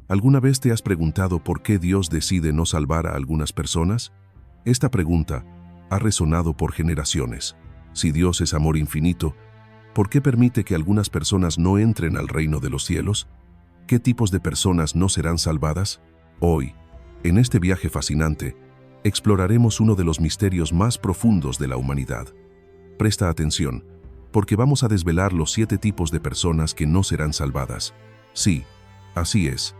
¿Alguna vez te has preguntado por qué Dios decide no salvar a algunas personas? Esta pregunta ha resonado por generaciones. Si Dios es amor infinito, ¿por qué permite que algunas personas no entren al reino de los cielos? ¿Qué tipos de personas no serán salvadas? Hoy, en este viaje fascinante, exploraremos uno de los misterios más profundos de la humanidad. Presta atención, porque vamos a desvelar los 7 tipos de personas que no serán salvadas. Sí, así es.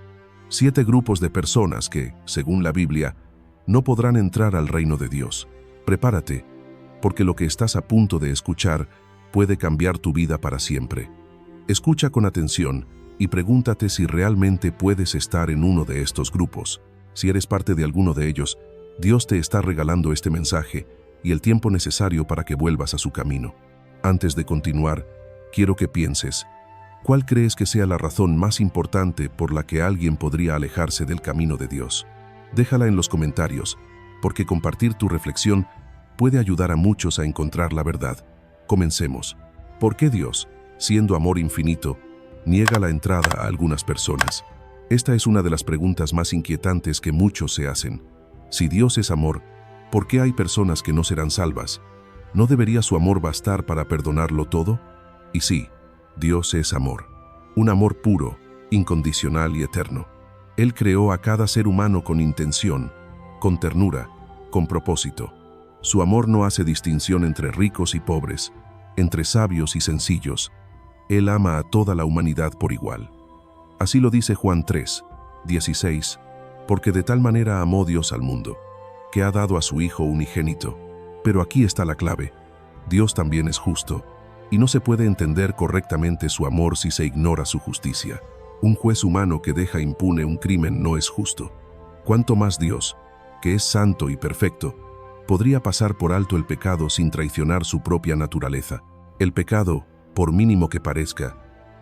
7 grupos de personas que, según la Biblia, no podrán entrar al reino de Dios. Prepárate, porque lo que estás a punto de escuchar puede cambiar tu vida para siempre. Escucha con atención y pregúntate si realmente puedes estar en uno de estos grupos. Si eres parte de alguno de ellos, Dios te está regalando este mensaje y el tiempo necesario para que vuelvas a su camino. Antes de continuar, quiero que pienses, ¿cuál crees que sea la razón más importante por la que alguien podría alejarse del camino de Dios? Déjala en los comentarios, porque compartir tu reflexión puede ayudar a muchos a encontrar la verdad. Comencemos. ¿Por qué Dios, siendo amor infinito, niega la entrada a algunas personas? Esta es una de las preguntas más inquietantes que muchos se hacen. Si Dios es amor, ¿por qué hay personas que no serán salvas? ¿No debería su amor bastar para perdonarlo todo? Y sí, Dios es amor. Un amor puro, incondicional y eterno. Él creó a cada ser humano con intención, con ternura, con propósito. Su amor no hace distinción entre ricos y pobres, entre sabios y sencillos. Él ama a toda la humanidad por igual. Así lo dice Juan 3:16, porque de tal manera amó Dios al mundo, que ha dado a su Hijo unigénito. Pero aquí está la clave. Dios también es justo, y no se puede entender correctamente su amor si se ignora su justicia. Un juez humano que deja impune un crimen no es justo. ¿Cuánto más Dios, que es santo y perfecto, podría pasar por alto el pecado sin traicionar su propia naturaleza? El pecado, por mínimo que parezca,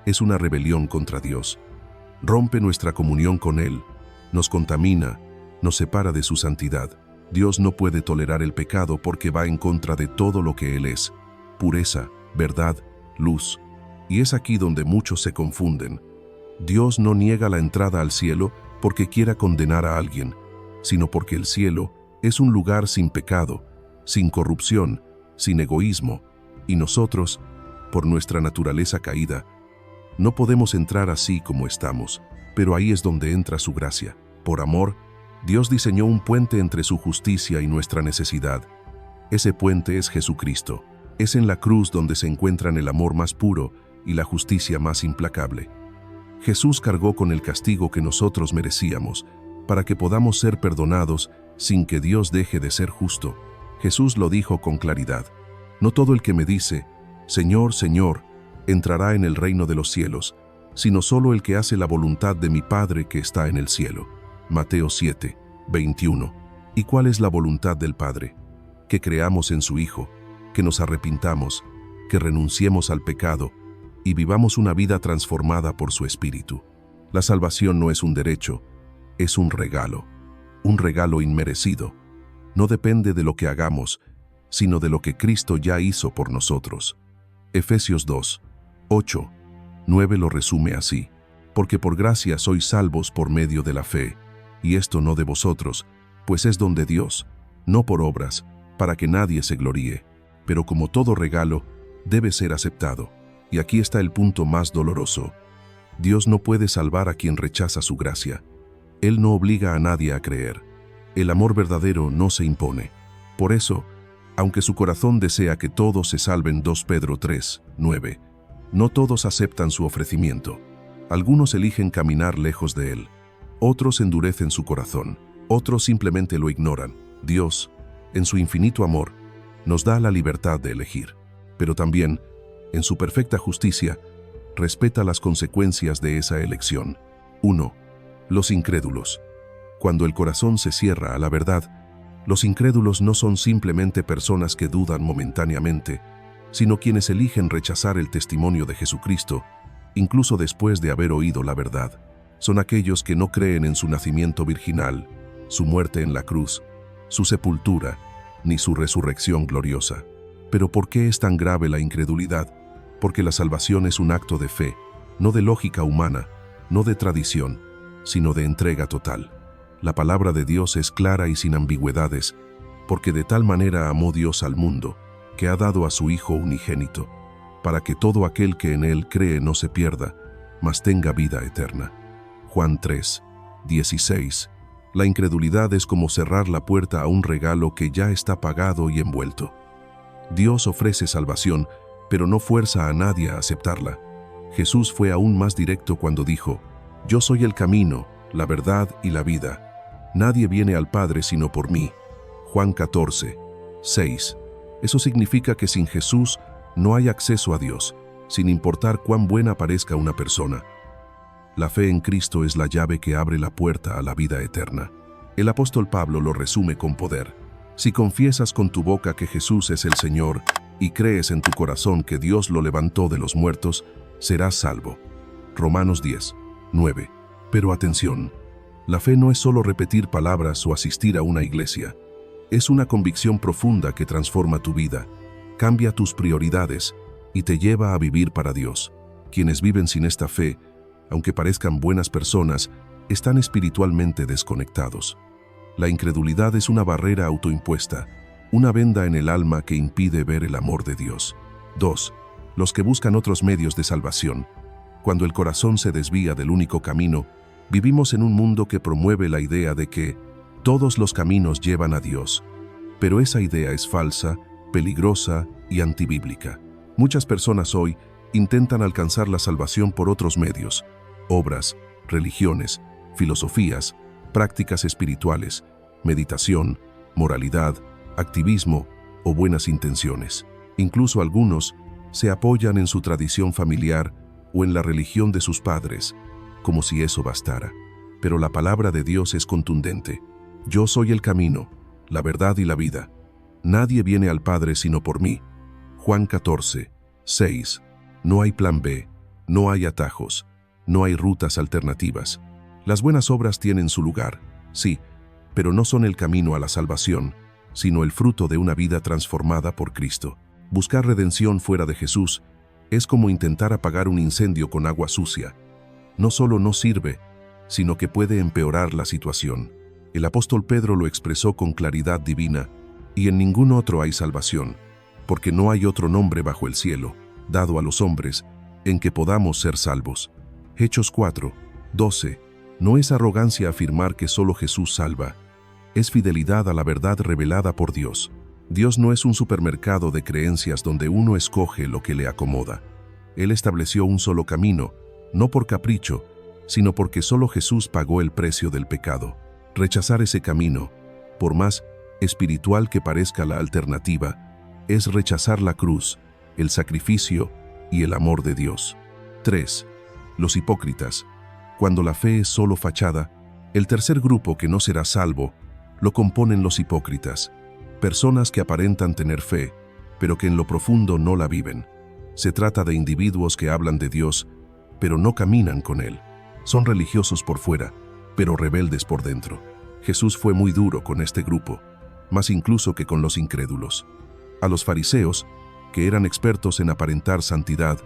es una rebelión contra Dios. Rompe nuestra comunión con Él, nos contamina, nos separa de su santidad. Dios no puede tolerar el pecado porque va en contra de todo lo que Él es: pureza, verdad, luz. Y es aquí donde muchos se confunden. Dios no niega la entrada al cielo porque quiera condenar a alguien, sino porque el cielo es un lugar sin pecado, sin corrupción, sin egoísmo, y nosotros, por nuestra naturaleza caída, no podemos entrar así como estamos, pero ahí es donde entra su gracia. Por amor, Dios diseñó un puente entre su justicia y nuestra necesidad. Ese puente es Jesucristo. Es en la cruz donde se encuentran el amor más puro y la justicia más implacable. Jesús cargó con el castigo que nosotros merecíamos, para que podamos ser perdonados sin que Dios deje de ser justo. Jesús lo dijo con claridad: no todo el que me dice, Señor, Señor, entrará en el reino de los cielos, sino solo el que hace la voluntad de mi Padre que está en el cielo. Mateo 7:21. ¿Y cuál es la voluntad del Padre? Que creamos en su Hijo, que nos arrepintamos, que renunciemos al pecado y vivamos una vida transformada por su Espíritu. La salvación no es un derecho, es un regalo inmerecido. No depende de lo que hagamos, sino de lo que Cristo ya hizo por nosotros. Efesios 2:8-9 lo resume así: porque por gracia sois salvos por medio de la fe, y esto no de vosotros, pues es don de Dios, no por obras, para que nadie se gloríe. Pero como todo regalo, debe ser aceptado. Y aquí está el punto más doloroso. Dios no puede salvar a quien rechaza su gracia. Él no obliga a nadie a creer. El amor verdadero no se impone. Por eso, aunque su corazón desea que todos se salven, 2 Pedro 3:9, no todos aceptan su ofrecimiento. Algunos eligen caminar lejos de Él. Otros endurecen su corazón. Otros simplemente lo ignoran. Dios, en su infinito amor, nos da la libertad de elegir. Pero también, en su perfecta justicia, respeta las consecuencias de esa elección. 1. Los incrédulos. Cuando el corazón se cierra a la verdad, los incrédulos no son simplemente personas que dudan momentáneamente, sino quienes eligen rechazar el testimonio de Jesucristo, incluso después de haber oído la verdad. Son aquellos que no creen en su nacimiento virginal, su muerte en la cruz, su sepultura, ni su resurrección gloriosa. Pero ¿por qué es tan grave la incredulidad? Porque la salvación es un acto de fe, no de lógica humana, no de tradición. sino de entrega total. La palabra de Dios es clara y sin ambigüedades, porque de tal manera amó Dios al mundo, que ha dado a su Hijo unigénito, para que todo aquel que en Él cree no se pierda, mas tenga vida eterna. Juan 3, 16. La incredulidad es como cerrar la puerta a un regalo que ya está pagado y envuelto. Dios ofrece salvación, pero no fuerza a nadie a aceptarla. Jesús fue aún más directo cuando dijo: «Yo soy el camino, la verdad y la vida. Nadie viene al Padre sino por mí». Juan 14, 6. Eso significa que sin Jesús no hay acceso a Dios, sin importar cuán buena parezca una persona. La fe en Cristo es la llave que abre la puerta a la vida eterna. El apóstol Pablo lo resume con poder: «Si confiesas con tu boca que Jesús es el Señor y crees en tu corazón que Dios lo levantó de los muertos, serás salvo». Romanos 10, 9. Pero atención, la fe no es solo repetir palabras o asistir a una iglesia. Es una convicción profunda que transforma tu vida, cambia tus prioridades y te lleva a vivir para Dios. Quienes viven sin esta fe, aunque parezcan buenas personas, están espiritualmente desconectados. La incredulidad es una barrera autoimpuesta, una venda en el alma que impide ver el amor de Dios. 2. Los que buscan otros medios de salvación. Cuando el corazón se desvía del único camino, vivimos en un mundo que promueve la idea de que todos los caminos llevan a Dios. Pero esa idea es falsa, peligrosa y antibíblica. Muchas personas hoy intentan alcanzar la salvación por otros medios: obras, religiones, filosofías, prácticas espirituales, meditación, moralidad, activismo o buenas intenciones. Incluso algunos se apoyan en su tradición familiar o en la religión de sus padres, como si eso bastara. Pero la palabra de Dios es contundente: «Yo soy el camino, la verdad y la vida. Nadie viene al Padre sino por mí». Juan 14, 6. No hay plan B, no hay atajos, no hay rutas alternativas. Las buenas obras tienen su lugar, sí, pero no son el camino a la salvación, sino el fruto de una vida transformada por Cristo. Buscar redención fuera de Jesús es como intentar apagar un incendio con agua sucia. No solo no sirve, sino que puede empeorar la situación. El apóstol Pedro lo expresó con claridad divina: «Y en ningún otro hay salvación, porque no hay otro nombre bajo el cielo, dado a los hombres, en que podamos ser salvos». Hechos 4, 12. No es arrogancia afirmar que solo Jesús salva. Es fidelidad a la verdad revelada por Dios. Dios no es un supermercado de creencias donde uno escoge lo que le acomoda. Él estableció un solo camino, no por capricho, sino porque solo Jesús pagó el precio del pecado. Rechazar ese camino, por más espiritual que parezca la alternativa, es rechazar la cruz, el sacrificio y el amor de Dios. 3. Los hipócritas. Cuando la fe es solo fachada, el tercer grupo que no será salvo lo componen los hipócritas, personas que aparentan tener fe, pero que en lo profundo no la viven. Se trata de individuos que hablan de Dios, pero no caminan con Él. Son religiosos por fuera, pero rebeldes por dentro. Jesús fue muy duro con este grupo, más incluso que con los incrédulos. A los fariseos, que eran expertos en aparentar santidad,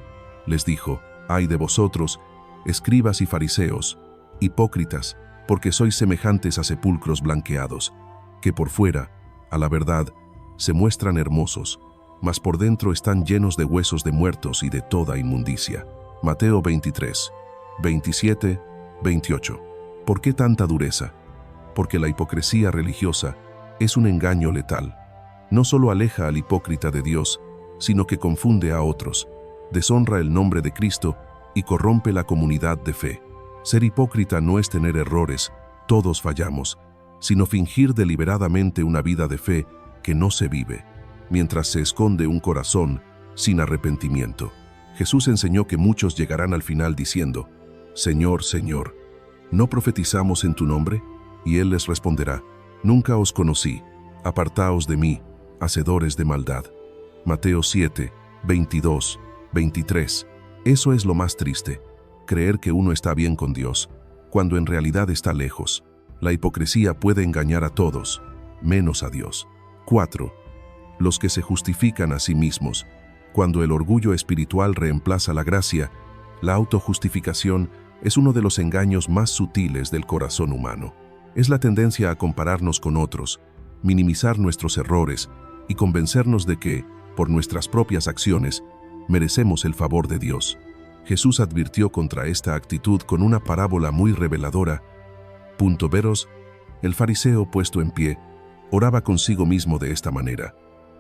les dijo: «Ay de vosotros, escribas y fariseos, hipócritas, porque sois semejantes a sepulcros blanqueados, que por fuera, a la verdad, se muestran hermosos, mas por dentro están llenos de huesos de muertos y de toda inmundicia». Mateo 23, 27, 28. ¿Por qué tanta dureza? Porque la hipocresía religiosa es un engaño letal. No solo aleja al hipócrita de Dios, sino que confunde a otros, deshonra el nombre de Cristo y corrompe la comunidad de fe. Ser hipócrita no es tener errores, todos fallamos, sino fingir deliberadamente una vida de fe que no se vive, mientras se esconde un corazón sin arrepentimiento. Jesús enseñó que muchos llegarán al final diciendo: «Señor, Señor, ¿no profetizamos en tu nombre?». Y Él les responderá: «Nunca os conocí, apartaos de mí, hacedores de maldad». Mateo 7, 22, 23. Eso es lo más triste, creer que uno está bien con Dios, cuando en realidad está lejos. La hipocresía puede engañar a todos, menos a Dios. 4. Los que se justifican a sí mismos. Cuando el orgullo espiritual reemplaza la gracia, la autojustificación es uno de los engaños más sutiles del corazón humano. Es la tendencia a compararnos con otros, minimizar nuestros errores y convencernos de que, por nuestras propias acciones, merecemos el favor de Dios. Jesús advirtió contra esta actitud con una parábola muy reveladora. Veros, el fariseo puesto en pie, oraba consigo mismo de esta manera: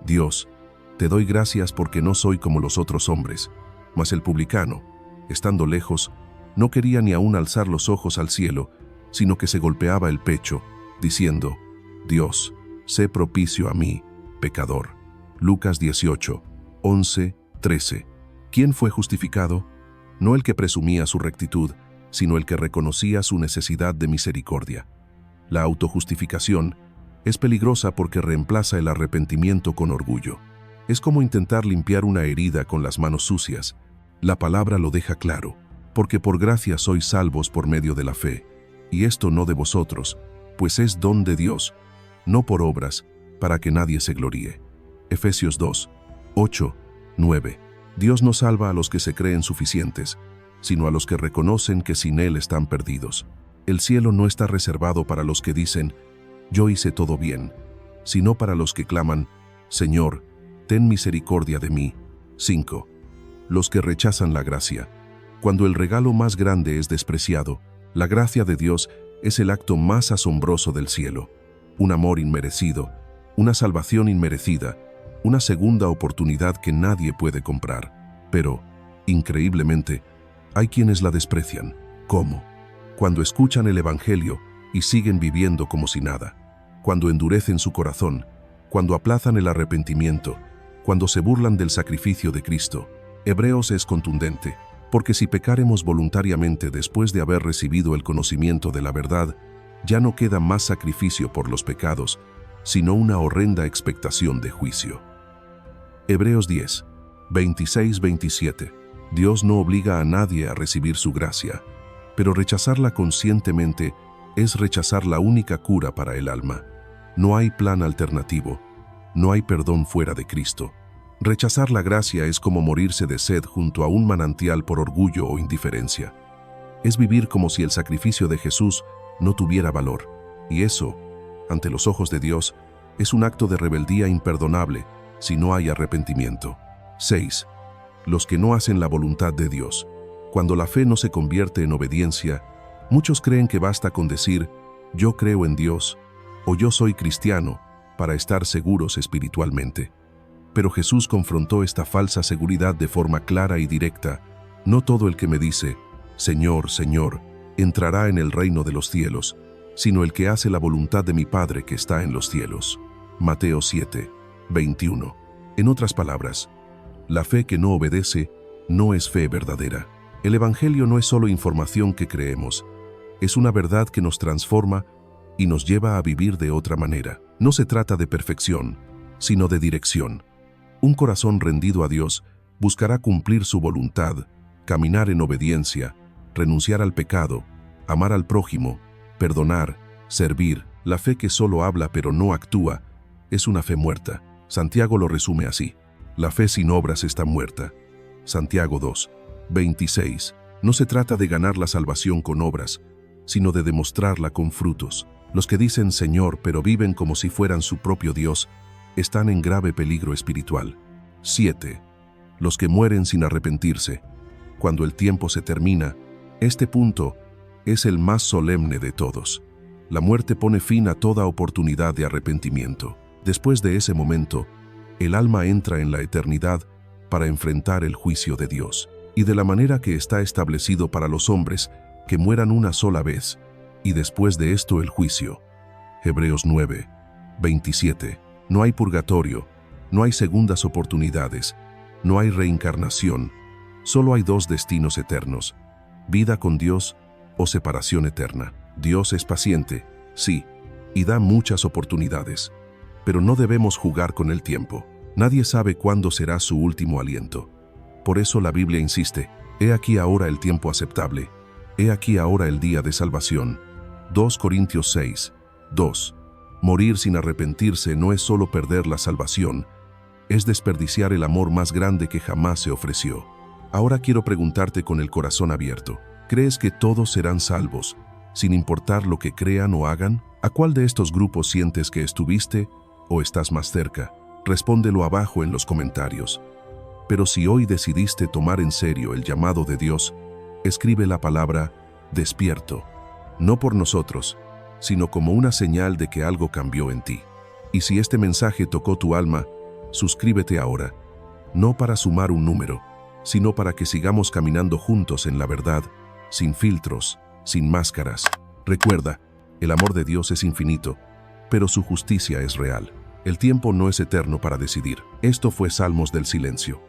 Dios, te doy gracias porque no soy como los otros hombres. Mas el publicano, estando lejos, no quería ni aún alzar los ojos al cielo, sino que se golpeaba el pecho, diciendo: Dios, sé propicio a mí, pecador. Lucas 18, 11, 13. ¿Quién fue justificado? No el que presumía su rectitud, sino el que reconocía su necesidad de misericordia. La autojustificación es peligrosa porque reemplaza el arrepentimiento con orgullo. Es como intentar limpiar una herida con las manos sucias. La palabra lo deja claro: porque por gracia sois salvos por medio de la fe, y esto no de vosotros, pues es don de Dios, no por obras, para que nadie se gloríe. Efesios 2, 8, 9. Dios no salva a los que se creen suficientes, sino a los que reconocen que sin Él están perdidos. El cielo no está reservado para los que dicen: yo hice todo bien, sino para los que claman: Señor, ten misericordia de mí. 5. Los que rechazan la gracia. Cuando el regalo más grande es despreciado, la gracia de Dios es el acto más asombroso del cielo. Un amor inmerecido, una salvación inmerecida, una segunda oportunidad que nadie puede comprar. Pero, increíblemente, hay quienes la desprecian. ¿Cómo? Cuando escuchan el Evangelio y siguen viviendo como si nada, cuando endurecen su corazón, cuando aplazan el arrepentimiento, cuando se burlan del sacrificio de Cristo. Hebreos es contundente, porque si pecaremos voluntariamente después de haber recibido el conocimiento de la verdad, ya no queda más sacrificio por los pecados, sino una horrenda expectación de juicio. Hebreos 10, 26-27. Dios no obliga a nadie a recibir su gracia, pero rechazarla conscientemente es rechazar la única cura para el alma. No hay plan alternativo, no hay perdón fuera de Cristo. Rechazar la gracia es como morirse de sed junto a un manantial por orgullo o indiferencia. Es vivir como si el sacrificio de Jesús no tuviera valor, y eso, ante los ojos de Dios, es un acto de rebeldía imperdonable si no hay arrepentimiento. 6. Los que no hacen la voluntad de Dios. Cuando la fe no se convierte en obediencia, muchos creen que basta con decir: yo creo en Dios, o yo soy cristiano, para estar seguros espiritualmente. Pero Jesús confrontó esta falsa seguridad de forma clara y directa: no todo el que me dice, Señor, Señor, entrará en el reino de los cielos, sino el que hace la voluntad de mi Padre que está en los cielos. Mateo 7, 21. En otras palabras, la fe que no obedece no es fe verdadera. El Evangelio no es solo información que creemos, es una verdad que nos transforma y nos lleva a vivir de otra manera. No se trata de perfección, sino de dirección. Un corazón rendido a Dios buscará cumplir su voluntad, caminar en obediencia, renunciar al pecado, amar al prójimo, perdonar, servir. La fe que solo habla pero no actúa es una fe muerta. Santiago lo resume así: la fe sin obras está muerta. Santiago 2, 26. No se trata de ganar la salvación con obras, sino de demostrarla con frutos. Los que dicen Señor pero viven como si fueran su propio Dios, están en grave peligro espiritual. 7. Los que mueren sin arrepentirse. Cuando el tiempo se termina, este punto es el más solemne de todos. La muerte pone fin a toda oportunidad de arrepentimiento. Después de ese momento, el alma entra en la eternidad para enfrentar el juicio de Dios. Y de la manera que está establecido para los hombres, que mueran una sola vez, y después de esto el juicio. Hebreos 9, 27. No hay purgatorio, no hay segundas oportunidades, no hay reencarnación, solo hay dos destinos eternos: vida con Dios o separación eterna. Dios es paciente, sí, y da muchas oportunidades, pero no debemos jugar con el tiempo. Nadie sabe cuándo será su último aliento. Por eso la Biblia insiste: he aquí ahora el tiempo aceptable, he aquí ahora el día de salvación. 2 Corintios 6, 2. Morir sin arrepentirse no es solo perder la salvación, es desperdiciar el amor más grande que jamás se ofreció. Ahora quiero preguntarte con el corazón abierto: ¿Crees que todos serán salvos, sin importar lo que crean o hagan? ¿A cuál de estos grupos sientes que estuviste o estás más cerca? Respóndelo abajo en los comentarios. Pero si hoy decidiste tomar en serio el llamado de Dios, escribe la palabra despierto, no por nosotros, sino como una señal de que algo cambió en ti. Y si este mensaje tocó tu alma, suscríbete ahora, no para sumar un número, sino para que sigamos caminando juntos en la verdad, sin filtros, sin máscaras. Recuerda, el amor de Dios es infinito, pero su justicia es real. El tiempo no es eterno para decidir. Esto fue Salmos del Silencio.